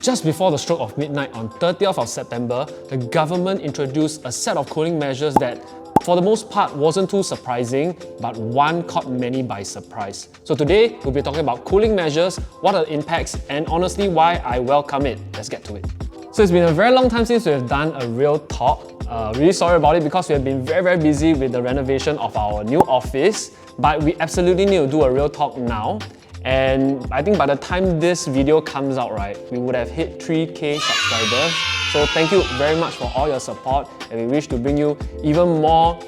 Just before the stroke of midnight on 30th of September, the government introduced a set of cooling measures that, for the most part, wasn't too surprising, but one caught many by surprise. So today, we'll be talking about cooling measures, what are the impacts, and honestly why I welcome it. Let's get to it. So it's been a very long time since we have done a real talk. Really sorry about it because we have been very busy with the renovation of our new office, but we absolutely need to do a real talk now. And I think by the time this video comes out, right, we would have hit 3K subscribers. So thank you very much for all your support, and we wish to bring you even more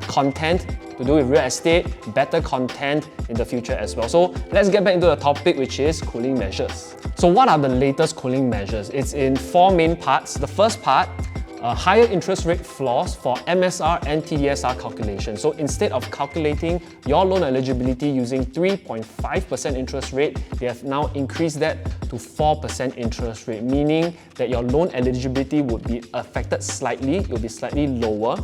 content to do with real estate, better content in the future as well. So let's get back into the topic, which is cooling measures. So what are the latest cooling measures? It's in 4 main parts. The first part, higher interest rate floors for MSR and TDSR calculation. So instead of calculating your loan eligibility using 3.5% interest rate, they have now increased that to 4% interest rate, meaning that your loan eligibility would be affected slightly, it will be slightly lower.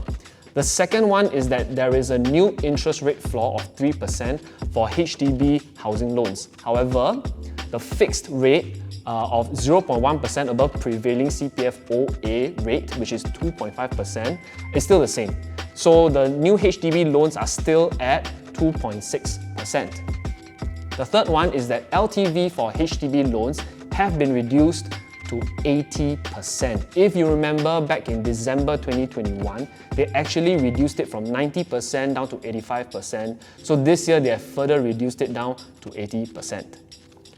The second one is that there is a new interest rate floor of 3% for HDB housing loans. However, the fixed rate of 0.1% above prevailing CPF OA rate, which is 2.5%, is still the same. So the new HDB loans are still at 2.6%. The third one is that LTV for HDB loans have been reduced to 80%. If you remember back in December 2021, they actually reduced it from 90% down to 85%. So this year they have further reduced it down to 80%.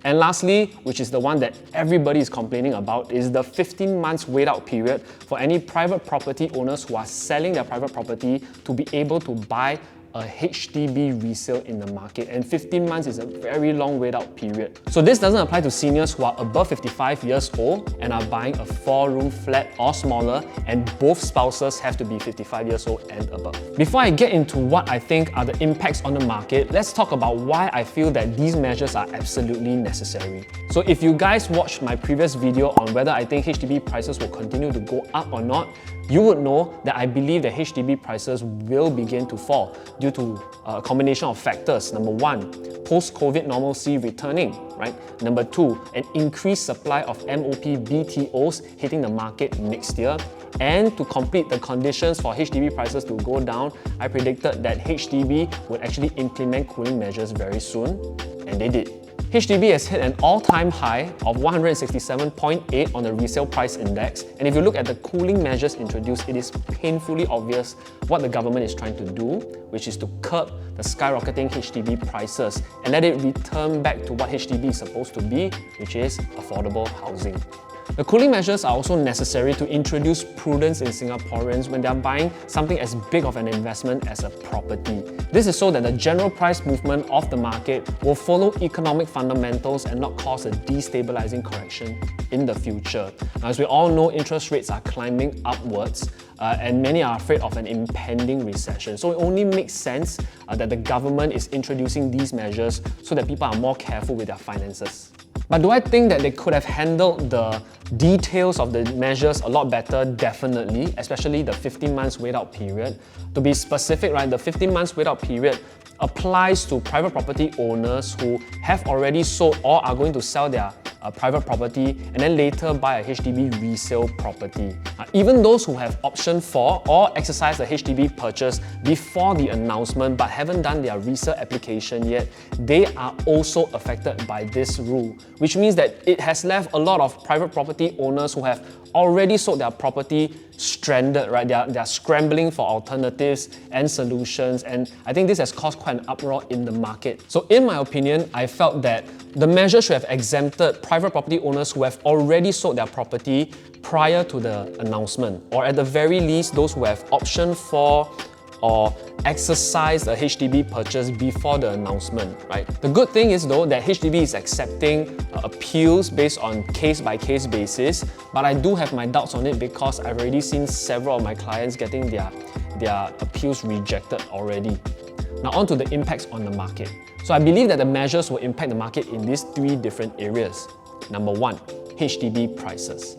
And lastly, which is the one that everybody is complaining about, is the 15 months wait out period for any private property owners who are selling their private property to be able to buy a HDB resale in the market. And 15 months is a very long wait out period. So this doesn't apply to seniors who are above 55 years old and are buying a 4-room flat or smaller, and both spouses have to be 55 years old and above. Before I get into what I think are the impacts on the market, let's talk about why I feel that these measures are absolutely necessary. So if you guys watched my previous video on whether I think HDB prices will continue to go up or not, you would know that I believe that HDB prices will begin to fall due to a combination of factors. Number one, post-COVID normalcy returning, right? Number two, an increased supply of MOP BTOs hitting the market next year. And to complete the conditions for HDB prices to go down, I predicted that HDB would actually implement cooling measures very soon, and they did. HDB has hit an all-time high of 167.8 on the resale price index, and if you look at the cooling measures introduced, it is painfully obvious what the government is trying to do, which is to curb the skyrocketing HDB prices and let it return back to what HDB is supposed to be, which is affordable housing. The cooling measures are also necessary to introduce prudence in Singaporeans when they are buying something as big of an investment as a property. This is so that the general price movement of the market will follow economic fundamentals and not cause a destabilizing correction in the future. Now, as we all know, interest rates are climbing upwards, and many are afraid of an impending recession. So it only makes sense that the government is introducing these measures so that people are more careful with their finances. But do I think that they could have handled the details of the measures a lot better? Definitely, especially the 15 months wait out period. To be specific, right, the 15 months wait out period applies to private property owners who have already sold or are going to sell their private property and then later buy a HDB resale property. Even those who have option for or exercised the HDB purchase before the announcement but haven't done their resale application yet, they are also affected by this rule, which means that it has left a lot of private property owners who have already sold their property stranded, right? They're scrambling for alternatives and solutions, and I think this has caused quite an uproar in the market. So in my opinion, I felt that the measure should have exempted private property owners who have already sold their property prior to the announcement, or at the very least, those who have option for or exercise a HDB purchase before the announcement, right? The good thing is though that HDB is accepting appeals based on case-by-case basis, but I do have my doubts on it because I've already seen several of my clients getting their appeals rejected already. Now on to the impacts on the market. So I believe that the measures will impact the market in these 3 different areas. Number 1, HDB prices.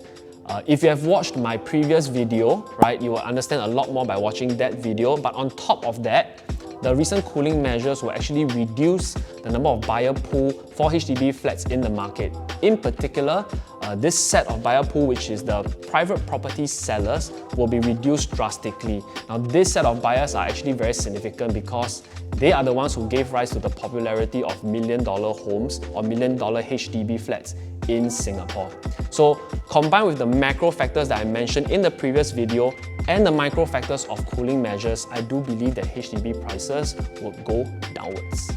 If you have watched my previous video, right, you will understand a lot more by watching that video. But on top of that, the recent cooling measures will actually reduce the number of buyer pool for HDB flats in the market. In particular, this set of buyer pool, which is the private property sellers, will be reduced drastically. Now, this set of buyers are actually very significant because they are the ones who gave rise to the popularity of million-dollar homes or million-dollar HDB flats in Singapore. So, combined with the macro factors that I mentioned in the previous video and the micro factors of cooling measures, I do believe that HDB prices would go downwards.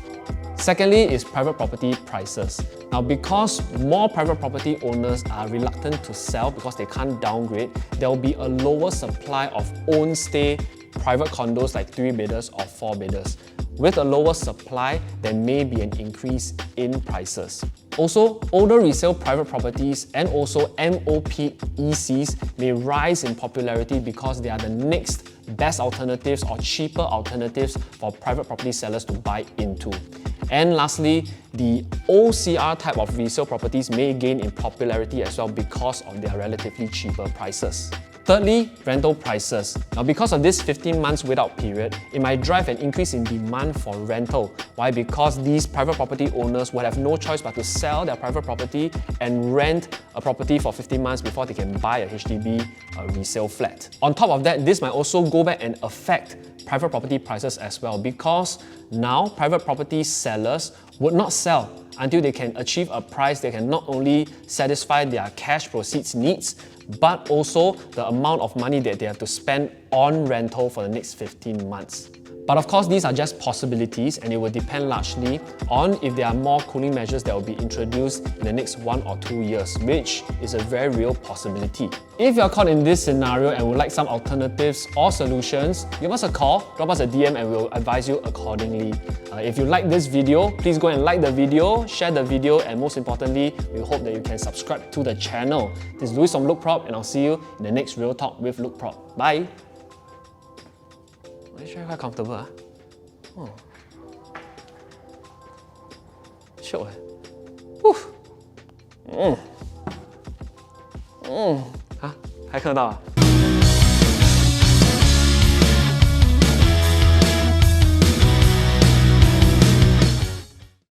Secondly is private property prices. Now, because more private property owners are reluctant to sell because they can't downgrade, there will be a lower supply of own stay private condos like 3-bedders or 4-bedders. With a lower supply, there may be an increase in prices. Also, older resale private properties and also MOP ECs may rise in popularity because they are the next best alternatives or cheaper alternatives for private property sellers to buy into. And lastly, the OCR type of resale properties may gain in popularity as well because of their relatively cheaper prices. Thirdly, rental prices. Now, because of this 15 months wait-out period, it might drive an increase in demand for rental. Why? Because these private property owners will have no choice but to sell their private property and rent a property for 15 months before they can buy a HDB resale flat. On top of that, this might also go back and affect private property prices as well, because now private property sellers would not sell until they can achieve a price that can not only satisfy their cash proceeds needs, but also the amount of money that they have to spend on rental for the next 15 months. But of course, these are just possibilities and it will depend largely on if there are more cooling measures that will be introduced in the next 1 or 2 years, which is a very real possibility. If you are caught in this scenario and would like some alternatives or solutions, give us a call, drop us a DM and we'll advise you accordingly. If you like this video, please go and like the video, share the video, and most importantly, we hope that you can subscribe to the channel. This is Louis from LoukProp and I'll see you in the next Real Talk with LoukProp. Bye! Actually quite comfortable. Oh. Shiok. Whew. 还看得到啊